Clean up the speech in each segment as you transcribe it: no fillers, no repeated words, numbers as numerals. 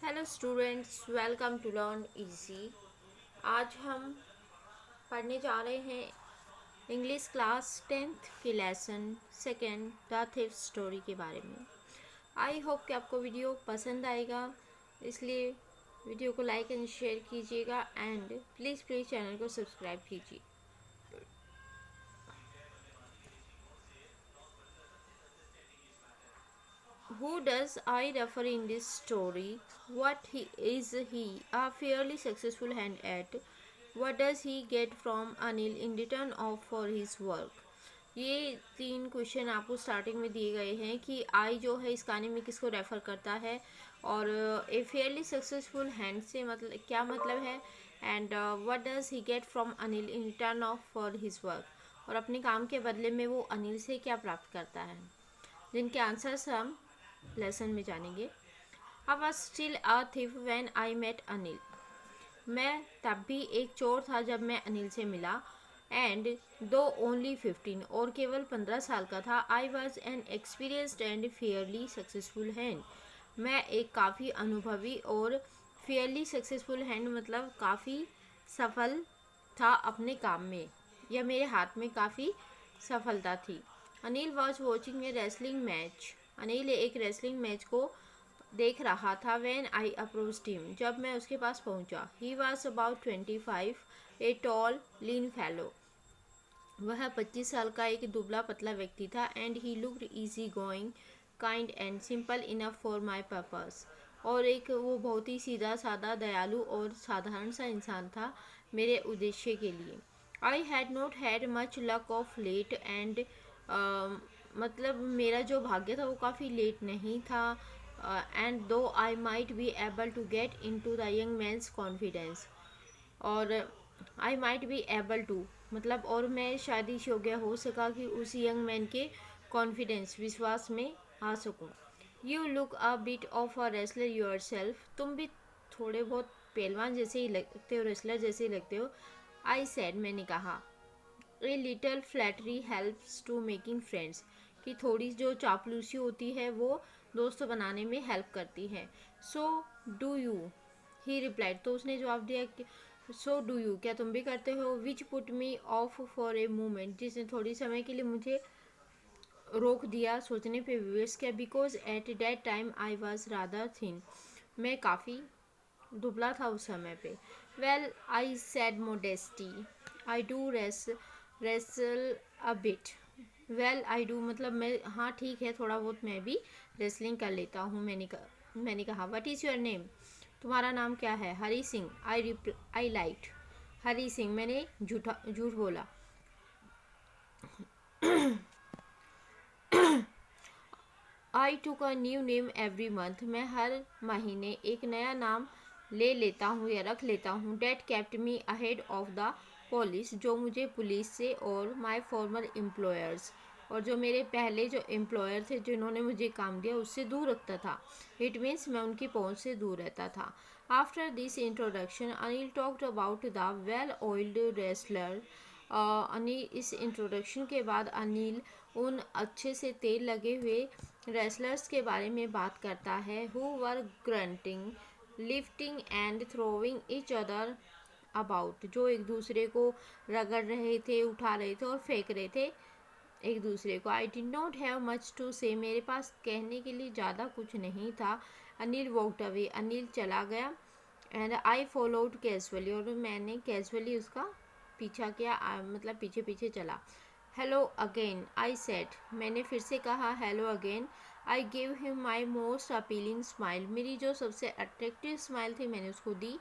Hello students, welcome to learn easy. आज हम पढ़ने जा रहे हैं इंग्लिश क्लास 10th के lesson second the thief story के बारे में। आई होप कि आपको वीडियो पसंद आएगा, इसलिए वीडियो को लाइक एंड शेयर कीजिएगा एंड प्लीज़ चैनल को सब्सक्राइब कीजिए। Who does I refer in this story? What is he a fairly successful hand at? What does he get from Anil in return of for his work? ये 3 question आपको starting में दिए गए हैं कि आई जो है इस कहानी में किसको रेफ़र करता है और ए फेयरली सक्सेसफुल हैंड से मतलब क्या मतलब है and what does he get from Anil in return of for his work, और अपने काम के बदले में वो अनिल से क्या प्राप्त करता है, जिनके आंसर्स हम लेसन में जानेंगे। I was still a thief when I met Anil. मैं तब भी एक चोर था जब मैं अनिल से मिला। एंड दो ओनली 15 और केवल 15 साल का था, I was an experienced and Fairlie successful hand. मैं एक काफ़ी अनुभवी और फेयरली सक्सेसफुल हैंड मतलब काफ़ी सफल था अपने काम में, या मेरे हाथ में काफ़ी सफलता थी। Anil was watching A wrestling match. Anil एक रेसलिंग मैच को देख रहा था। व्हेन आई अप्रोच्ड हिम, जब मैं उसके पास पहुंचा। He was about 25, a tall lean fellow. वह 25 साल का एक दुबला पतला व्यक्ति था। And he looked easy going, kind and simple enough for my purpose. और एक वो बहुत ही सीधा साधा, दयालु और साधारण सा इंसान था मेरे उद्देश्य के लिए। I had not had much luck of late and मतलब मेरा जो भाग्य था वो काफ़ी लेट नहीं था। And though I might be able to get into the young man's confidence. और I might be able to मतलब और मैं शायद इस योग्य हो सका कि उस यंग मैन के कॉन्फिडेंस विश्वास में आ सकूं। You look a bit of a wrestler your self. तुम भी थोड़े बहुत पहलवान जैसे ही लगते हो, रेसलर जैसे ही लगते हो। आई सेड, मैंने कहा। A little flattery helps to making friends, कि थोड़ी जो चापलूसी होती है वो दोस्त बनाने में हेल्प करती है। So do you, he replied, तो उसने जवाब दिया कि सो डू यू, क्या तुम भी करते हो। Which put me of for a moment, जिसने थोड़ी समय के लिए मुझे रोक दिया सोचने पे विवेश किया। Because at that time I was rather thin, मैं काफ़ी दुबला था उस समय पे। Well I said modesty, I do wrestle a bit. Well I do मतलब मैं, हाँ ठीक है, थोड़ा बहुत मैं भी रेसलिंग कर लेता हूँ। मैंने कहा। व्हाट इज़ योर नेम, तुम्हारा नाम क्या है। हरी सिंह। आई लाइट हरी सिंह, मैंने झूठ बोला। I took a new name every month, मैं हर महीने एक नया नाम ले लेता हूँ या रख लेता हूँ। That kept me ahead of the police, जो मुझे पुलिस से और माई फॉर्मर एम्प्लॉयर्स, और जो मेरे पहले जो एम्प्लॉयर थे जिन्होंने मुझे काम दिया उससे दूर रखता था। इट मीन्स मैं उनकी पहुँच से दूर रहता था। After this introduction Anil talked about the well oiled wrestler. Anil, इस इंट्रोडक्शन के बाद अनिल उन अच्छे से तेल लगे हुए रेसलर्स के बारे में बात करता है। Who were grunting, lifting and throwing each other about, जो एक दूसरे को रगड़ रहे थे, उठा रहे थे और फेंक रहे थे एक दूसरे को। I did not have much to say, मेरे पास कहने के लिए ज़्यादा कुछ नहीं था। अनिल वॉकड अवे, अनिल चला गया। एंड आई फॉलोड कैजुअली, और मैंने कैजुअली उसका पीछा किया, मतलब पीछे पीछे चला। हेलो अगेन, आई सेड, मैंने फिर से कहा hello again. I give him my most appealing smile, मेरी जो सबसे अट्रैक्टिव स्माइल थी मैंने उसको दी।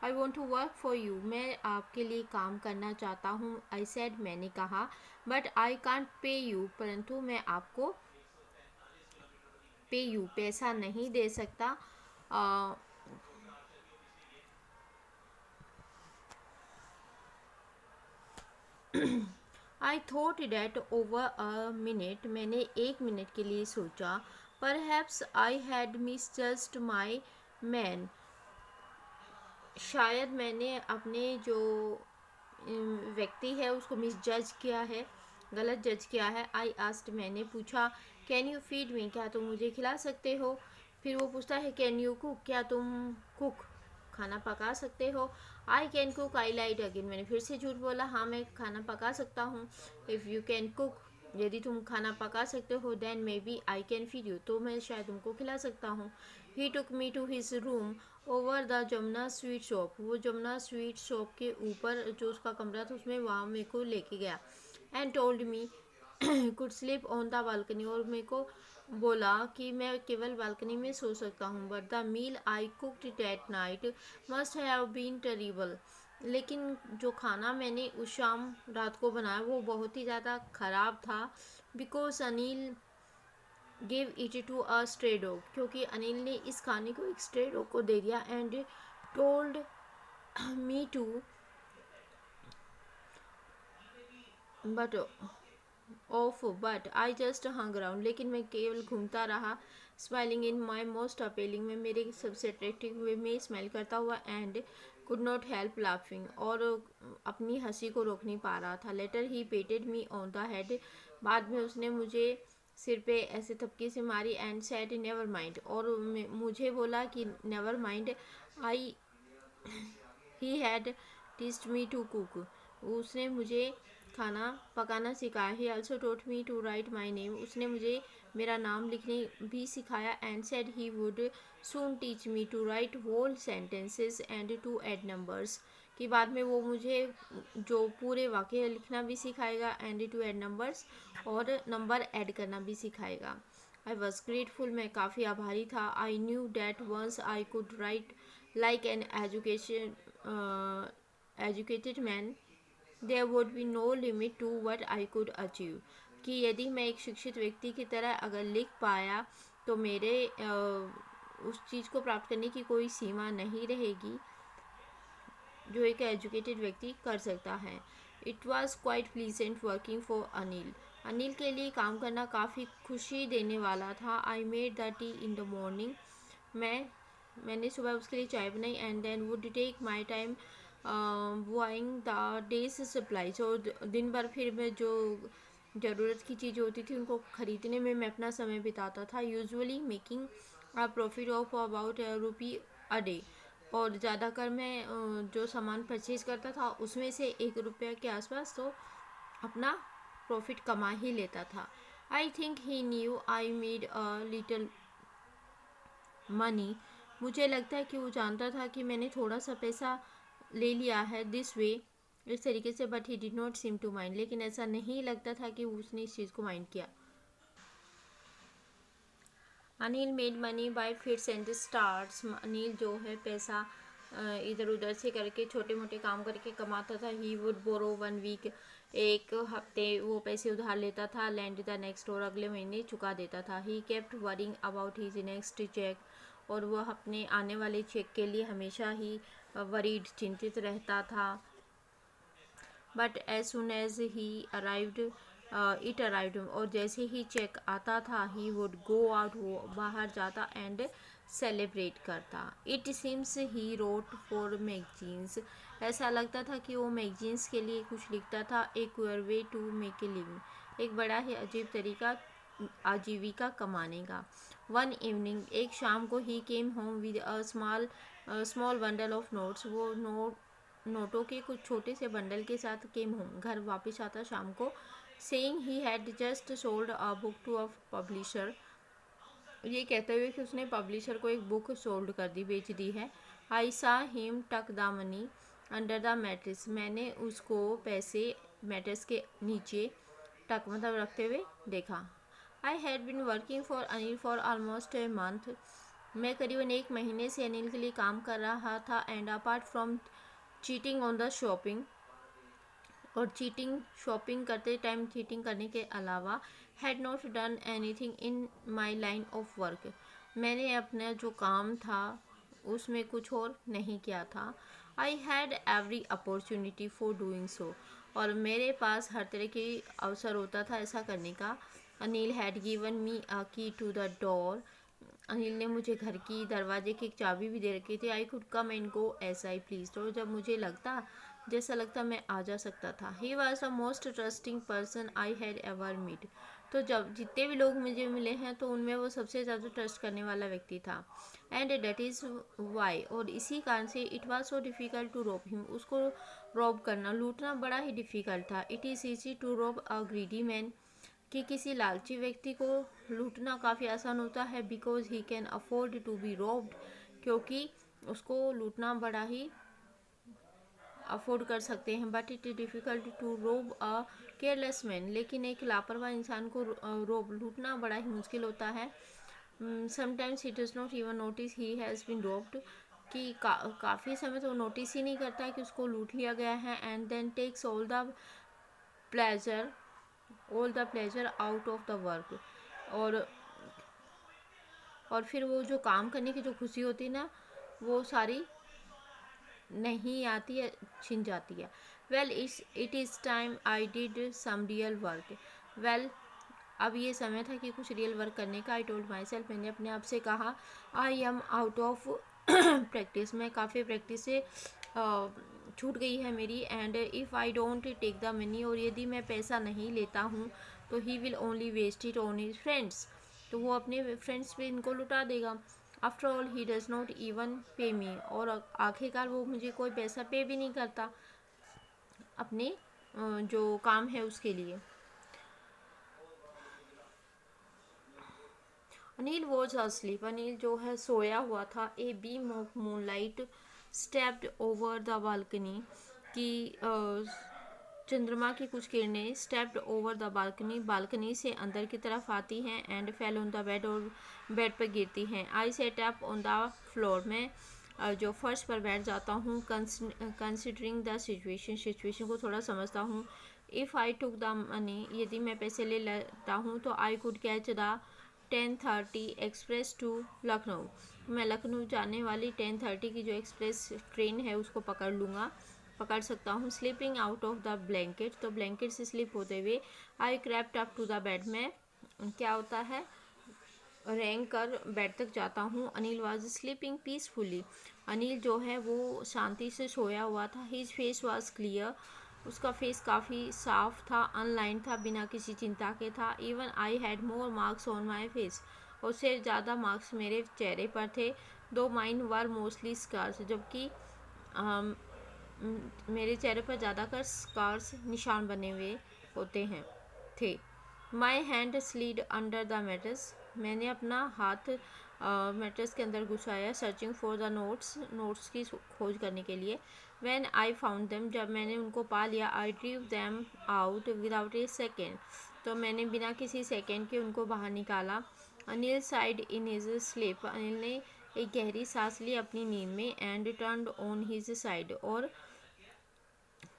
I want to work for you, मैं आपके लिए काम करना चाहता हूँ। आई सेड, मैंने कहा। But I can't pay you, परंतु मैं आपको पैसा नहीं दे सकता। I thought that over a minute, मैंने एक मिनट के लिए सोचा। Perhaps I had misjudged my man, शायद मैंने अपने जो व्यक्ति है उसको मिसजज किया है, गलत जज किया है। आई आस्क्ड, मैंने पूछा। कैन यू फीड मी, क्या तुम मुझे खिला सकते हो। फिर वो पूछता है कैन यू कुक, क्या तुम कुक खाना पका सकते हो। I can cook, I lied again, मैंने फिर से झूठ बोला, हाँ मैं खाना पका सकता हूँ। इफ़ यू कैन कुक, यदि तुम खाना पका सकते हो, then maybe I can feed you, तो मैं शायद तुमको खिला सकता हूँ। He took me to his room over the Jamuna sweet shop, वो जमुना स्वीट शॉप के ऊपर जो उसका कमरा था उसमें वहाँ मेरे को लेके गया। And told me could sleep on the balcony, और मेरे को बोला कि मैं केवल बालकनी में सो सकता हूँ। But the meal I cooked that night must have been terrible, लेकिन जो खाना मैंने उस शाम रात को बनाया वो बहुत ही ज़्यादा ख़राब था। Because Anil give it to a stray dog, क्योंकि अनिल ने इस खाने को एक स्ट्रे डॉग को दे दिया। And told me to but but I just hung around, लेकिन मैं केवल घूमता रहा। Smiling in my most appealing में, मेरे सबसे अट्रैक्टिव वे में स्माइल करता हुआ। And could not help laughing, और अपनी हंसी को रोक नहीं पा रहा था। Later he patted me on the head, बाद में उसने मुझे सिर पे ऐसे थपकी से मारी। एंड सेड नेवर माइंड, और मुझे बोला कि never mind, I he had teached me to cook, उसने मुझे खाना पकाना सिखाया। He also taught me to write my name, उसने मुझे मेरा नाम लिखने भी सिखाया। And said he would soon teach me to write whole sentences and to add numbers, कि बाद में वो मुझे जो पूरे वाक्य लिखना भी सिखाएगा, एंड टू ऐड नंबर्स, और नंबर ऐड करना भी सिखाएगा। आई वॉज ग्रेटफुल, मैं काफ़ी आभारी था। I knew that once I could write like an educated man there would be no limit to what I could achieve, कि यदि मैं एक शिक्षित व्यक्ति की तरह अगर लिख पाया तो मेरे उस चीज़ को प्राप्त करने की कोई सीमा नहीं रहेगी जो एक एजुकेटेड व्यक्ति कर सकता है। It was quite pleasant working for Anil, Anil के लिए काम करना काफ़ी खुशी देने वाला था। I made the tea in the morning, मैंने सुबह उसके लिए चाय बनाई। And then would take my time buying the day's supplies, और दिन भर फिर मैं जो ज़रूरत की चीज़ें होती थी उनको ख़रीदने में मैं अपना समय बिताता था। Usually making a profit of about rupee a day, और ज़्यादातर मैं जो सामान परचेज करता था उसमें से 1 रुपये के आसपास तो अपना प्रॉफिट कमा ही लेता था। I think he new I made a little money, मुझे लगता है कि वो जानता था कि मैंने थोड़ा सा पैसा ले लिया है दिस वे, इस तरीके से। But he did not seem to mind, लेकिन ऐसा नहीं लगता था कि उसने इस चीज़ को माइंड किया। Anil made money by fits and starts, Anil जो है पैसा इधर उधर से करके छोटे मोटे काम करके कमाता था। ही वुड बोरो 1 वीक, एक हफ्ते वो पैसे उधार लेता था। लैंड द नेक्स्ट, और अगले महीने चुका देता था। He kept worrying about his next cheque, और वह अपने आने वाले चेक के लिए हमेशा ही वरीड चिंतित रहता था। But as soon as he arrived it arrived, और जैसे ही चेक आता था ही वुड गो आउट, वो बाहर जाता एंड सेलिब्रेट करता। It seems he wrote for magazines, ऐसा लगता था कि वो मैगजीन्स के लिए कुछ लिखता था। A queer way to make a living, एक बड़ा ही अजीब तरीका आजीविका कमाने का। वन इवनिंग, एक शाम को, he came home with a small bundle of notes, वो नोटों के कुछ छोटे से बंडल के साथ केम होम, घर वापस आता शाम को। Saying he had just sold a book to a publisher, ये कहते हुए कि उसने पब्लिशर को एक बुक सोल्ड कर दी, बेच दी है। आई सा हिम टक the money under the mattress, मैंने उसको पैसे मैट्रेस के नीचे टक मतलब रखते हुए देखा। I had been working for Anil for almost a month, मैं करीबन 1 महीने से अनिल के लिए काम कर रहा था। And apart from cheating on the shopping, और शॉपिंग करते टाइम चीटिंग करने के अलावा, had not done anything in my line of work, मैंने अपना जो काम था उसमें कुछ और नहीं किया था। I had every opportunity for doing so, और मेरे पास हर तरह की अवसर होता था ऐसा करने का। अनिल हैड गिवन मी अ की टू द डोर, अनिल ने मुझे घर की दरवाजे की एक चाबी भी दे रखी थी। I could come and go as I please, और जब मुझे लगता जैसा लगता मैं आ जा सकता था। He was the most trusting person I had ever meet, तो जब जितने भी लोग मुझे मिले हैं तो उनमें वो सबसे ज़्यादा ट्रस्ट करने वाला व्यक्ति था। एंड डेट इज़ वाई, और इसी कारण से it was so difficult to rob him, उसको रॉब करना, लूटना बड़ा ही डिफ़िकल्ट था। It is easy to rob a greedy man, कि किसी लालची व्यक्ति को लूटना काफ़ी आसान होता है, because he can afford to be robbed, क्योंकि उसको लूटना बड़ा ही अफोर्ड कर सकते हैं। But it is difficult to rob a careless man, लेकिन एक लापरवाह इंसान को रोब लूटना बड़ा ही मुश्किल होता है। Sometimes he does not even notice he has been robbed, कि काफ़ी समय तो नोटिस ही नहीं करता कि उसको लूट लिया गया है। And then takes pleasure all the pleasure out of the work, और और फिर वो जो काम करने की जो खुशी होती है ना, वो सारी नहीं आती है, छिन जाती है। Well it is time I did some real work. Well अब ये समय था कि कुछ रियल वर्क करने का। आई टोल्ड माई सेल्फ, मैंने अपने आप से कहा, I am out of practice, मैं काफ़ी प्रैक्टिस से छूट गई है मेरी। And if I don't take the money, और यदि मैं पैसा नहीं लेता हूँ तो he will only waste it on his friends, तो वो अपने फ्रेंड्स पे इनको लुटा देगा। After all he does not even pay me, और आखिरकार वो मुझे कोई पैसा पे भी नहीं करता अपने जो काम है उसके लिए। अनिल वॉज अस्लीप, अनिल जो है सोया हुआ था। A beam of moonlight stepped over the balcony, कि चंद्रमा की कुछ किरणें stepped over the balcony, balcony से अंदर की तरफ आती हैं। And fell on the bed, और बेड पर गिरती हैं। I sat up on the floor, में जो फर्श पर बैठ जाता हूँ। कंसिडरिंग द सिचुएशन को थोड़ा समझता हूँ। If I took the money, यदि मैं पैसे ले लेता हूँ तो I could catch the 10:30 express to Lucknow, मैं लखनऊ जाने वाली 10:30 की जो एक्सप्रेस ट्रेन है उसको पकड़ सकता हूँ। Sleeping out of the blanket, तो ब्लैंकेट से स्लिप होते हुए I crept up to the bed, में क्या होता है, रेंग कर बेड तक जाता हूँ। Anil was sleeping peacefully, Anil जो है वो शांति से सोया हुआ था। हिज फेस वाज क्लियर, उसका फेस काफ़ी साफ था, अनलाइन था, बिना किसी चिंता के था। Even I had more marks on my face, उससे ज़्यादा मार्क्स मेरे चेहरे पर थे। दो माइन वर मोस्टली स्कार्स, जबकि मेरे चेहरे पर ज़्यादातर स्कार्स, निशान बने हुए होते हैं थे। My hand slid under the mattress, मैंने अपना हाथ मैट्रेस के अंदर घुसाया। सर्चिंग फॉर द नोट्स की खोज करने के लिए। व्हेन आई फाउंड देम, जब मैंने उनको पा लिया। I drew them out without a second, तो मैंने बिना किसी सेकेंड के उनको बाहर निकाला। Anil sighed in his sleep, Anil ने एक गहरी सांस ली अपनी नींद में। And turned on his side, और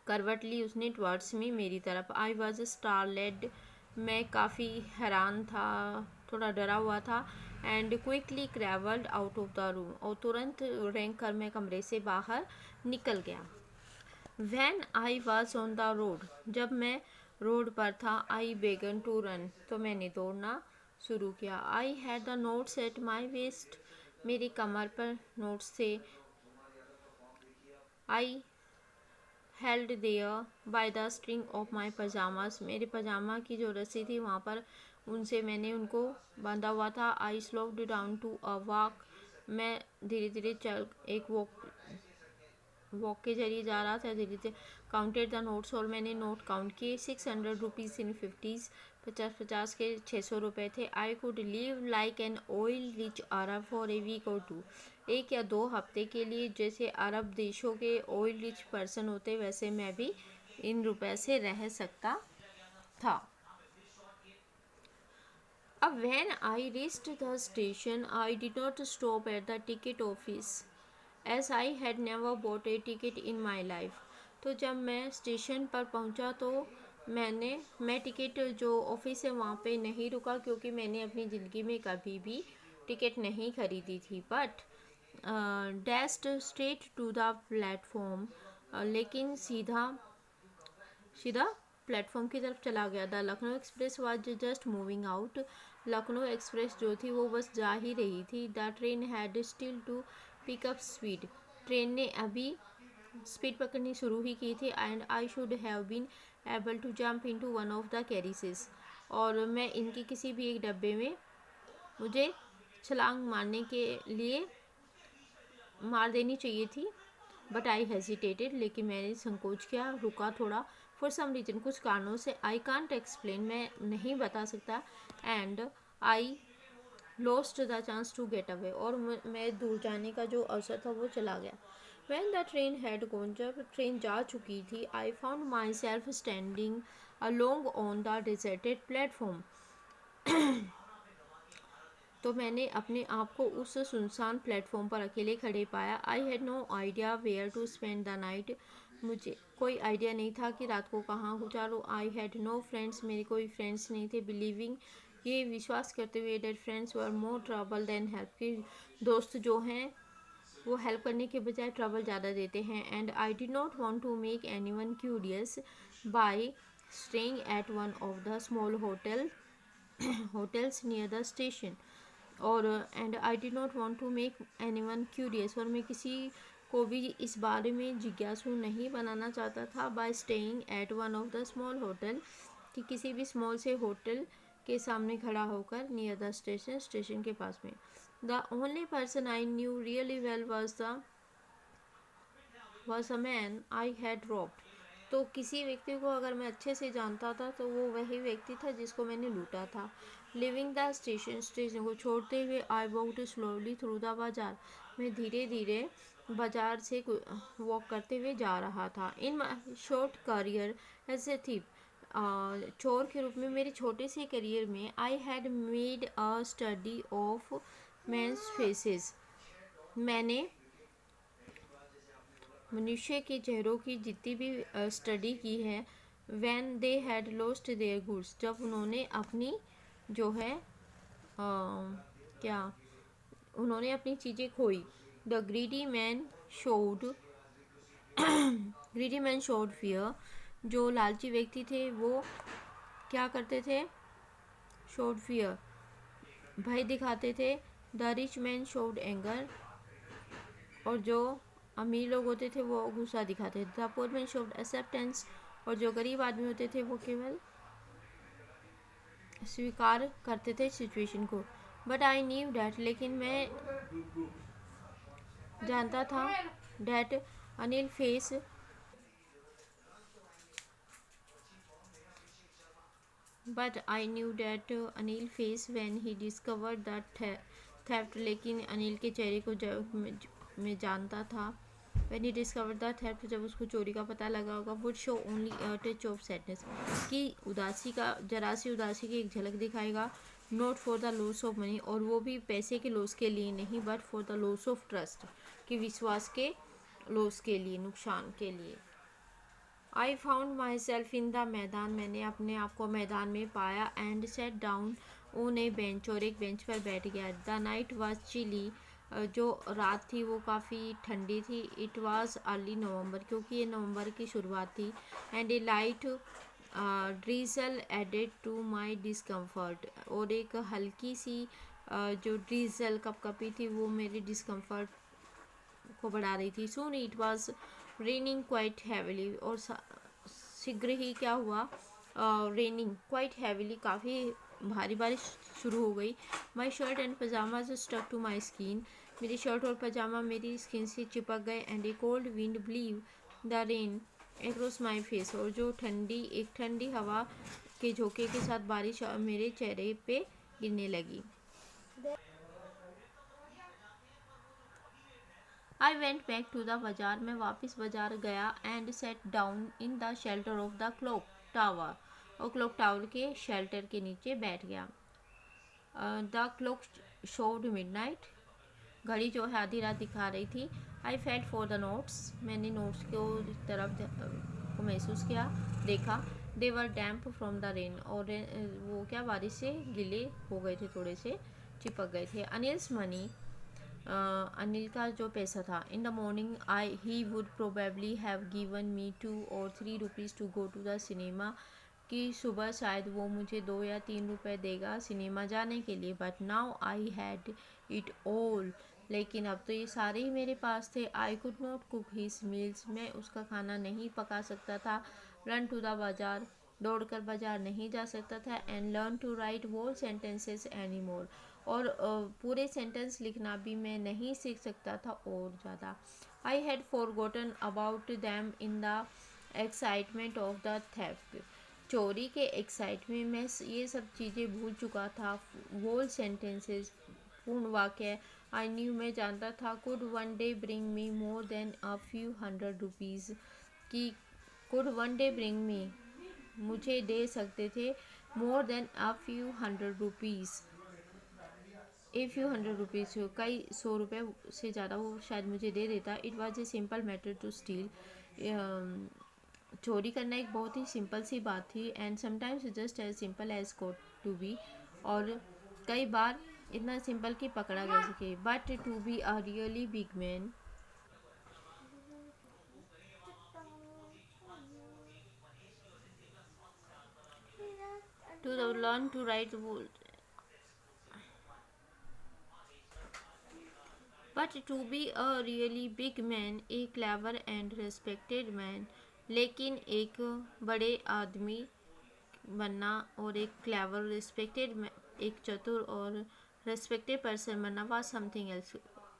करवट ली उसने टवर्ड्स मी, मेरी तरफ। आई वॉज स्टार लेड, मैं काफ़ी हैरान था, थोड़ा डरा हुआ था। And quickly crawled out of the room, और तुरंत रेंग कर मैं कमरे से बाहर निकल गया। When I was on the road, जब मैं रोड पर था। आई बेगन टू रन, तो मैंने दौड़ना शुरू किया। I had the notes at my waste, मेरी कमर पर नोट्स थे। I held there by the string of my pyjamas, मेरे पजामा की जो रस्सी थी वहाँ पर उनसे मैंने उनको बांधा हुआ था। आई स्लोव्ड डाउन टू अ वॉक, मैं धीरे धीरे चल एक वॉक के जरिए जा रहा था धीरे धीरे। काउंटेड द नोट्स, और मैंने नोट काउंट किए। 600 रुपीज़ इन 50s, 50 के 600 रुपये थे। I could live like an oil rich Arab for a week or two, 1 या 2 हफ्ते के लिए जैसे अरब देशों के ऑयल रिच पर्सन होते वैसे मैं भी इन रुपए से रह सकता था। अब when I reached the station, I did not stop at the ticket office as I had never bought a ticket in my life. तो जब मैं स्टेशन पर पहुंचा तो मैं टिकट जो ऑफिस है वहाँ पे नहीं रुका, क्योंकि मैंने अपनी ज़िंदगी में कभी भी टिकट नहीं खरीदी थी। But dashed straight to the platform, लेकिन सीधा सीधा प्लेटफॉर्म की तरफ चला गया। The Lucknow express was just moving out, Lucknow express जो थी वो बस जा ही रही थी। The train had still to pick up speed, ट्रेन ने अभी स्पीड पकड़नी शुरू ही की थी। And I should have been able to jump into one of the carriages, और मैं इनके किसी भी एक डब्बे में मुझे छलांग मारने के लिए मार देनी चाहिए थी, बट आई हेजिटेटेड, लेकिन मैंने संकोच किया, रुका थोड़ा। फॉर सम रीजन, कुछ कारणों से, आई कांट एक्सप्लेन, मैं नहीं बता सकता, and I lost the chance to get away, और मैं दूर जाने का जो अवसर था वो चला गया। When the train had gone, जब ट्रेन जा चुकी थी, I found myself standing alone on the deserted platform. तो मैंने अपने आप को उस सुनसान प्लेटफॉर्म पर अकेले खड़े पाया। I had no idea where to spend the night, मुझे कोई आइडिया नहीं था कि रात को कहाँ गुजारूँ। आई हैड नो फ्रेंड्स, मेरे कोई फ्रेंड्स नहीं थे। बिलीविंग, ये विश्वास करते हुए, that friends were more trouble than help, कि दोस्त जो हैं वो हेल्प करने के बजाय ट्रबल ज़्यादा देते हैं। And I did not want to make any one curious by staying at one of the small hotels near the station, और and I did not want to make anyone curious, और मैं किसी को भी इस बारे में जिज्ञासु नहीं बनाना चाहता था, bye staying at one of the small hotel, कि किसी भी स्मॉल से होटल के सामने खड़ा होकर, नियर द स्टेशन, स्टेशन के पास में। The only person I knew really well was a man I had robbed, तो किसी व्यक्ति को अगर मैं अच्छे से जानता था तो वो वही व्यक्ति था जिसको मैंने लूटा था। लिविंग द स्टेशन, स्टेशन को छोड़ते हुए, I walked slowly through the bazaar, मैं धीरे धीरे बाजार से वॉक करते हुए जा रहा था। In my short career as a thief, चोर के रूप में मेरे छोटे से करियर में, I had made a study of man's faces, मैंने मनुष्य के चेहरों की जितनी भी स्टडी की है। When they had lost their goods, जब उन्होंने अपनी जो है क्या उन्होंने अपनी चीज़ें खोई। The greedy man showed fear, जो लालची व्यक्ति थे वो क्या करते थे, शोड फियर, भय दिखाते थे। The rich man showed anger, और जो अमीर लोग होते थे वो गुस्सा दिखाते थे। The poor man showed acceptance, और जो गरीब आदमी होते थे वो केवल स्वीकार करते थे सिचुएशन को। बट आई न्यू डैट, लेकिन मैं जानता था, that Anil face but I knew that Anil face when he discovered the theft, लेकिन अनिल के चेहरे को जब मैं जानता था, when he discovered the theft, जब उसको चोरी का पता लगा होगा, would show only a touch of sadness, कि उदासी का, जरा सी उदासी की एक झलक दिखाएगा। Not for the loss of money, और वो भी पैसे के लॉस के लिए नहीं, but for the loss of trust, कि विश्वास के लॉस के लिए, नुकसान के लिए। I found my self in the मैदान, मैंने अपने आप को मैदान में पाया। And sat down on A bench, और एक बेंच पर बैठ गया। द नाइट वॉज चिली, जो रात थी वो काफ़ी ठंडी थी। इट वॉज अर्ली नवंबर, क्योंकि ये नवंबर की शुरुआत थी। And a light drizzle added to my discomfort, और एक हल्की सी जो ड्रीजल कपकपी थी वो मेरी डिस्कम्फर्ट को बढ़ा रही थी। Soon it was raining quite heavily, और शीघ्र ही क्या हुआ, रेनिंग क्वाइट हैविली, काफ़ी भारी बारिश शुरू हो गई। My shirt and pyjama stuck to my skin, मेरी शर्ट और पजामा मेरी स्किन से चिपक गए। And a cold wind blew the rain across my face, और जो एक ठंडी हवा के झोंके के साथ बारिश मेरे चेहरे पे गिरने लगी। I went back to the bazaar, मैं वापस बाजार गया। And sat down in the shelter of the clock tower, और क्लॉक टावर के शेल्टर के नीचे बैठ गया। द क्लॉक शोड मिडनाइट, घड़ी जो है आधी रात दिखा रही थी। I felt for the notes, मैंने नोट्स को को महसूस किया, देखा। दे वर डैम्प फ्रॉम द रेन, और वो क्या बारिश से गीले हो गए थे, थोड़े से चिपक गए थे। अनिल्स मनी, अनिल का जो पैसा था। In the morning he would probably have given me 2 or 3 rupees to go to the cinema, कि सुबह शायद वो मुझे 2 या 3 रुपए देगा सिनेमा जाने के लिए। But now I had it all, लेकिन अब तो ये सारे ही मेरे पास थे। I could not cook his meals, मैं उसका खाना नहीं पका सकता था। रन टू द बाजार, दौड़कर बाजार नहीं जा सकता था। And learn to write whole sentences any more, और पूरे सेंटेंस लिखना भी मैं नहीं सीख सकता था और ज़्यादा। I had forgotten about them in the excitement of the theft, चोरी के एक्साइटमेंट में ये सब चीज़ें भूल चुका था। होल सेंटेंसेस, पूर्ण वाक्य। आई न्यू, मैं जानता था। Could one day bring me more than a few hundred rupees, कि could one day bring me, मुझे दे सकते थे, more than a few hundred rupees, a few hundred rupees, कई सौ रुपये से ज़्यादा वो शायद मुझे दे देता। It was a simple matter to steal, चोरी करना एक बहुत ही सिंपल सी बात थी। And sometimes just as simple as caught to be, और कई बार इतना सिंपल कि पकड़ा जा सके। But to be a really big man, to learn to write but to be a really big man, a clever and respected man, लेकिन एक बड़े आदमी बनना और एक क्लेवर रिस्पेक्टेड, एक चतुर और रेस्पेक्टेड पर्सन बनना वाज समथिंग एल्स,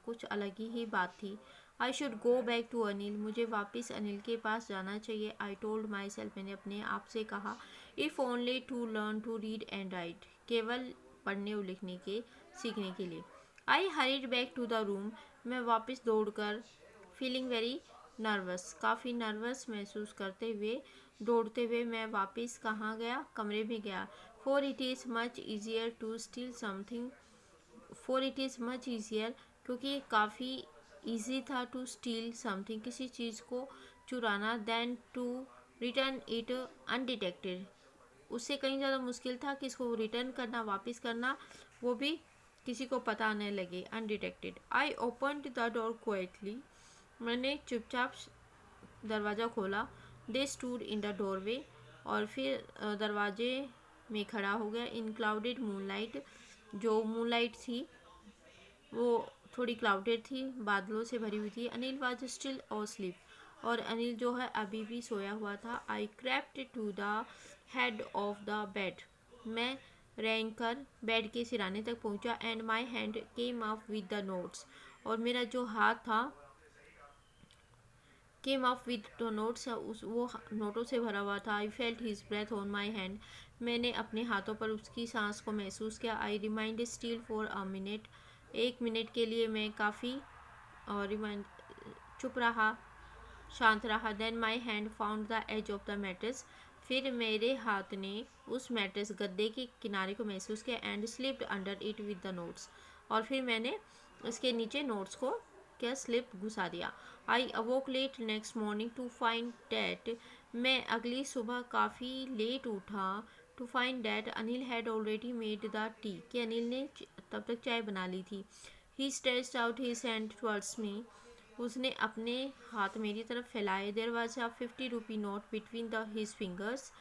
कुछ अलग ही बात थी। I should go back to Anil, मुझे वापस अनिल के पास जाना चाहिए। आई टोल्ड माई सेल्फ, मैंने अपने आप से कहा। If only to learn to read and write, केवल पढ़ने और लिखने के सीखने के लिए। I hurried back to the room, मैं वापस दौड़कर, फीलिंग वेरी नर्वस, काफ़ी नर्वस महसूस करते हुए, दौड़ते हुए मैं वापस कहाँ गया, कमरे में गया। For it is much easier to steal something, for it is much easier, क्योंकि काफ़ी ईजी था, टू स्टील समथिंग, किसी चीज़ को चुराना, than to return it undetected, उससे कहीं ज़्यादा मुश्किल था कि इसको रिटर्न करना, वापस करना, वो भी किसी को पता न लगे, undetected. I opened the door quietly, मैंने चुपचाप दरवाज़ा खोला। They stood in the doorway, और फिर दरवाजे में खड़ा हो गया। इन क्लाउडेड मूनलाइट, जो मूनलाइट थी वो थोड़ी क्लाउडेड थी, बादलों से भरी हुई थी। Anil was still asleep, और अनिल जो है अभी भी सोया हुआ था। I crept to the head of the bed, मैं रेंग कर बेड के सिराने तक पहुंचा। And my hand came up with the notes, और मेरा जो हाथ था came up with the notes, उस वो नोटों से भरा हुआ था। I felt his breath on my hand, मैंने अपने हाथों पर उसकी सांस को महसूस किया। I remained still for a minute, एक मिनट के लिए मैं काफ़ी रिमाइंड चुप रहा, शांत रहा। Then my hand found the edge of the mattress, फिर मेरे हाथ ने उस मैट्रेस गद्दे के किनारे को महसूस किया। And slipped under it with the notes, और फिर मैंने उसके नीचे नोट्स को क्या स्लिप घुसा दिया। I awoke late next morning to find that, मैं अगली सुबह काफ़ी लेट उठा। To find that Anil had already made the tea, कि अनिल ने तब तक चाय बना ली थी। He stretched out his hand towards me, उसने अपने हाथ मेरी तरफ फैलाए। There was a 50 rupee note between the his fingers,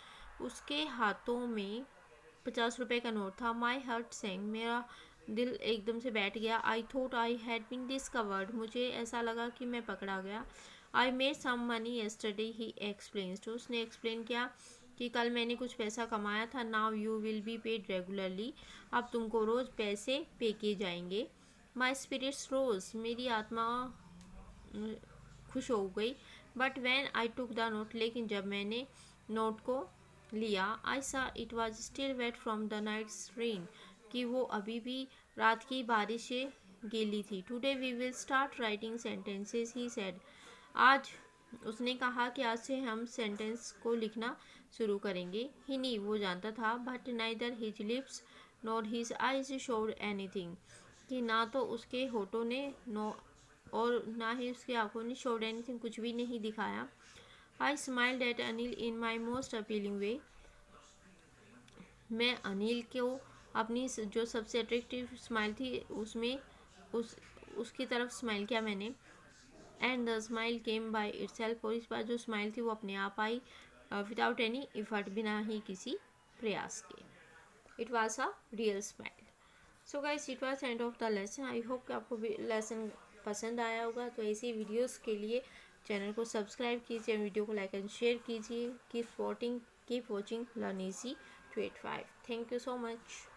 उसके हाथों में 50 रुपये का नोट था। माई हार्ट सैंक, मेरा दिल एकदम से बैठ गया। I thought I had been discovered, मुझे ऐसा लगा कि मैं पकड़ा गया। I made some money yesterday, he explains, तो उसने एक्सप्लेन किया कि कल मैंने कुछ पैसा कमाया था। Now you will be paid regularly, अब तुमको रोज़ पैसे पे किए जाएंगे। माई स्पिरिट्स रोज, मेरी आत्मा खुश हो गई। But when I took the note, लेकिन जब मैंने नोट को लिया, I saw it was still wet from the night's rain, कि वो अभी भी रात की बारिश से गीली थी। Today we will start writing sentences, he said, आज उसने कहा कि आज से हम सेंटेंस को लिखना शुरू करेंगे। ही नी, वो जानता था, but neither his lips nor his eyes showed anything, कि ना तो उसके होठों ने नो और ना ही उसकी आंखों ने शोड एनीथिंग, कुछ भी नहीं दिखाया। I smiled at Anil in my most appealing way, मैं अनिल को अपनी जो सबसे अट्रैक्टिव स्माइल थी उसमें उसकी तरफ स्माइल किया मैंने। And the smile came by itself, और इस बार जो स्माइल थी वो अपने आप आई, विदाउट एनी इफर्ट, बिना ही किसी प्रयास के। It was a real smile. So guys, it was end of the lesson. I hope कि आपको लेसन पसंद आया होगा। तो ऐसी वीडियोस के लिए चैनल को सब्सक्राइब कीजिए, वीडियो को लाइक एंड शेयर कीजिए। Keep supporting Keep watching Learn Easy 285. Thank you so much.